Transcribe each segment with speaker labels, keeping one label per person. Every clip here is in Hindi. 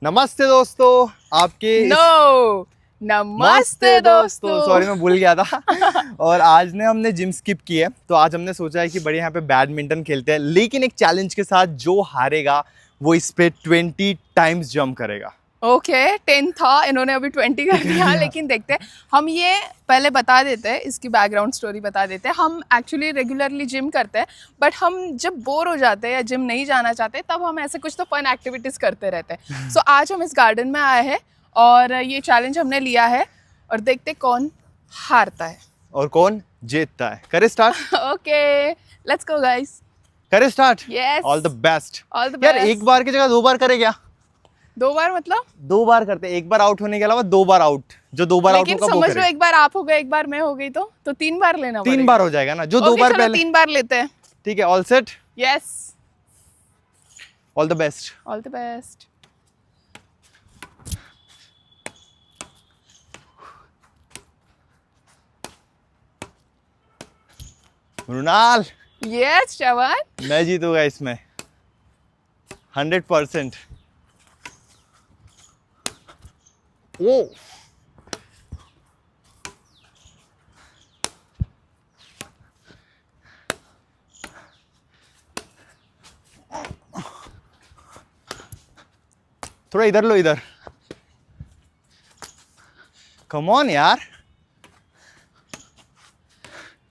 Speaker 1: नमस्ते दोस्तों, आपके
Speaker 2: नमस्ते दोस्तों।
Speaker 1: सॉरी मैं भूल गया था। और आज ने हमने जिम स्किप की है, तो आज हमने सोचा है कि बड़े यहाँ पे बैडमिंटन खेलते हैं, लेकिन एक चैलेंज के साथ। जो हारेगा वो इस पे 20 टाइम्स जंप करेगा।
Speaker 2: ओके 10 था, इन्होंने अभी 20 कर दिया। लेकिन देखते हैं, हम ये पहले बता देते हैं, इसकी बैकग्राउंड स्टोरी बता देते हैं। हम एक्चुअली रेगुलरली जिम करते हैं, बट हम जब बोर हो जाते हैं या जिम नहीं जाना चाहते तब हम ऐसे कुछ तो फन एक्टिविटीज़ करते रहते हैं। सो आज हम इस गार्डन में आए हैं और ये चैलेंज हमने लिया है और देखते कौन हारता है
Speaker 1: और कौन जीतता है। करे start.
Speaker 2: Okay let's go guys.
Speaker 1: करे start.
Speaker 2: Yes.
Speaker 1: All the best.
Speaker 2: All the
Speaker 1: यार
Speaker 2: बेस्ट।
Speaker 1: एक बार की जगह 2 बार करे क्या?
Speaker 2: 2 बार मतलब
Speaker 1: 2 बार करते हैं, एक बार आउट होने के अलावा 2 बार आउट। जो 2 बार आउट
Speaker 2: लेकिन
Speaker 1: होगा वो
Speaker 2: समझ लो,
Speaker 1: करे।
Speaker 2: एक बार आप हो गए, एक बार मैं हो गई, तो 3 बार लेना
Speaker 1: 3 बार हो जाएगा ना, जो 2 बार
Speaker 2: चलो
Speaker 1: पहले।
Speaker 2: 3 बार लेते हैं।
Speaker 1: ठीक है, all set.
Speaker 2: Yes,
Speaker 1: all the best.
Speaker 2: All the best.
Speaker 1: Mrinal,
Speaker 2: yes Shravan.
Speaker 1: मैं जीतूंगा इसमें 100%। ओ थोड़ा इधर लो, इधर। कम ऑन यार।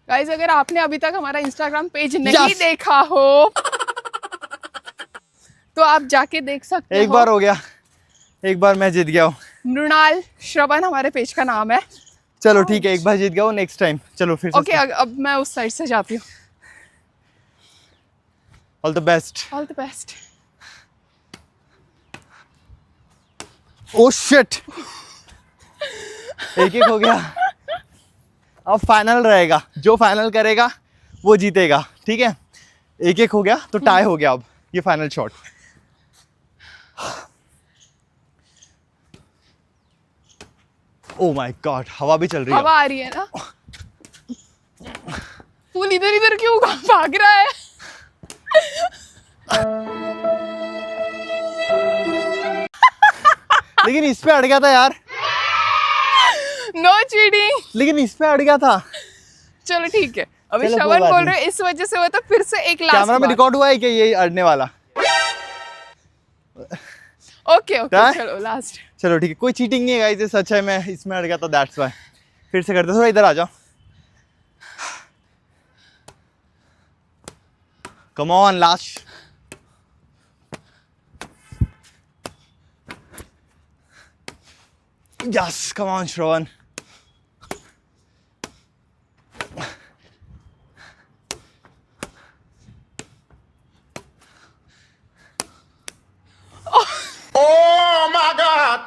Speaker 2: गाइस, अगर आपने अभी तक हमारा इंस्टाग्राम पेज नहीं
Speaker 1: Yes.
Speaker 2: देखा हो तो आप जाके देख सकते हो।
Speaker 1: एक बार हो गया, एक बार मैं जीत गया हूँ।
Speaker 2: मृणाल श्रवण हमारे पेज का नाम है।
Speaker 1: चलो ठीक है, एक बार जीत गया हूँ, नेक्स्ट टाइम चलो फिर से।
Speaker 2: ओके अब मैं उस साइड से जाती हूँ।
Speaker 1: All the best.
Speaker 2: All the best.
Speaker 1: Oh shit, एक एक हो गया। अब फाइनल रहेगा, जो फाइनल करेगा वो जीतेगा। ठीक है, एक एक हो गया तो टाई हो गया। अब ये final shot. Oh my God, हवा भी चल रही है।
Speaker 2: हवा आ रही है ना। फूल इधर इधर क्यों भाग रहा है?
Speaker 1: लेकिन इस पे अड़ गया था यार।
Speaker 2: No cheating.
Speaker 1: लेकिन इस पे अड़ गया था।
Speaker 2: चलो ठीक है, अभी
Speaker 1: चलो, कोई
Speaker 2: श्रवण
Speaker 1: बात
Speaker 2: बोल
Speaker 1: नहीं।
Speaker 2: रहे हैं, इस वजह से वो तो फिर से एक लास्ट
Speaker 1: कैमरा में रिकॉर्ड हुआ है कि ये अड़ने वाला?
Speaker 2: ओके
Speaker 1: क्या?
Speaker 2: चलो लास्ट।
Speaker 1: चलो ठीक है, कोई चीटिंग नहीं है गाइस, ये सच है। मैं इसमें अड़ गया था, दैट्स व्हाई। फिर से करते, थोड़ा इधर आ जाओ। Come on, last. Yes, come on Shravan.
Speaker 3: Oh my God!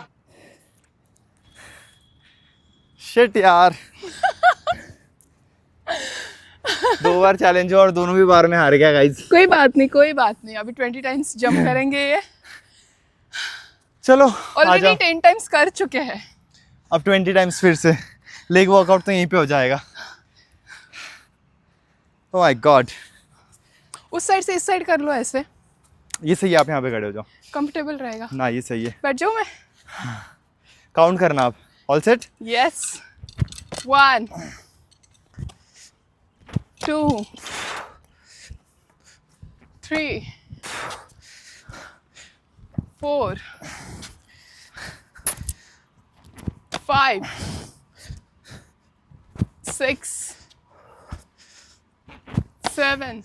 Speaker 1: Shit यार। 2 बार चैलेंज और दोनों भी बार में हार गया गाइस।
Speaker 2: कोई बात नहीं, कोई बात नहीं, अभी 20 टाइम्स जंप करेंगे ये।
Speaker 1: चलो आ
Speaker 2: ऑलरेडी
Speaker 1: जाओ।
Speaker 2: 10 टाइम्स कर चुके हैं।
Speaker 1: अब 20 टाइम्स फिर से। लेग वर्कआउट तो यहीं पे हो जाएगा। Oh my God.
Speaker 2: उस साइड से इस साइड कर लो, ऐसे
Speaker 1: ये सही है, आप यहाँ पे खड़े हो जाओ
Speaker 2: कंफर्टेबल रहेगा।
Speaker 1: ना, ये सही है।
Speaker 2: बैठ जाऊँ मैं?
Speaker 1: काउंट करना आप। All set.
Speaker 2: Yes. 1 2 3 4 5 6 7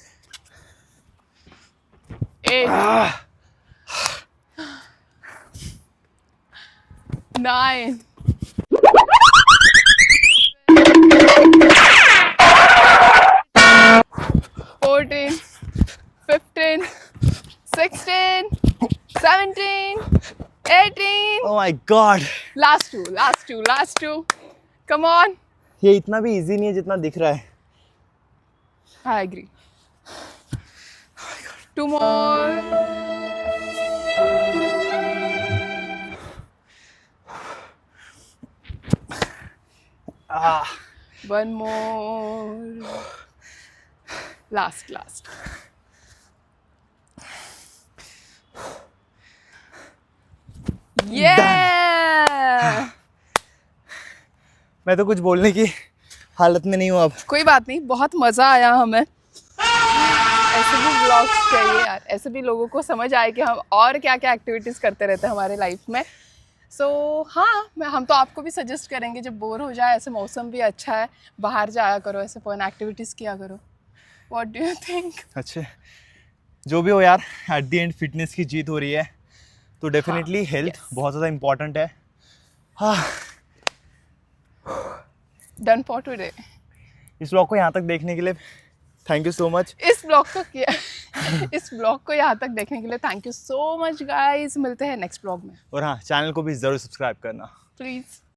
Speaker 2: 8 9 14 15 16 17 18
Speaker 1: oh my God.
Speaker 2: last two come on.
Speaker 1: ये इतना भी इजी नहीं है जितना दिख रहा है।
Speaker 2: I agree. 2 more. One more. Last. Yeah!
Speaker 1: मैं तो कुछ बोलने की हालत में नहीं हूँ अब।
Speaker 2: कोई बात नहीं, बहुत मज़ा आया हमें। ऐसे भी ब्लॉग्स चाहिए यार, ऐसे भी लोगों को समझ आए कि हम और क्या क्या एक्टिविटीज़ करते रहते हैं हमारे लाइफ में। सो हाँ, हम तो आपको भी सजेस्ट करेंगे, जब बोर हो जाए, ऐसे मौसम भी अच्छा है, बाहर जाया करो, ऐसे फन एक्टिविटीज़ किया करो। What do you think?
Speaker 1: अच्छे, जो भी हो यार, एट द एंड फिटनेस की जीत हो रही है, तो डेफिनेटली हेल्थ बहुत ज़्यादा इम्पोर्टेंट है। हाँ,
Speaker 2: डन फॉर टुडे।
Speaker 1: इस व्लॉग को यहाँ तक देखने के लिए थैंक यू सो मच।
Speaker 2: इस ब्लॉग को यहाँ तक देखने के लिए thank you so much guys. मिलते हैं नेक्स्ट ब्लॉग में।
Speaker 1: और हाँ, चैनल को भी ज़रूर सब्सक्राइब करना
Speaker 2: प्लीज़।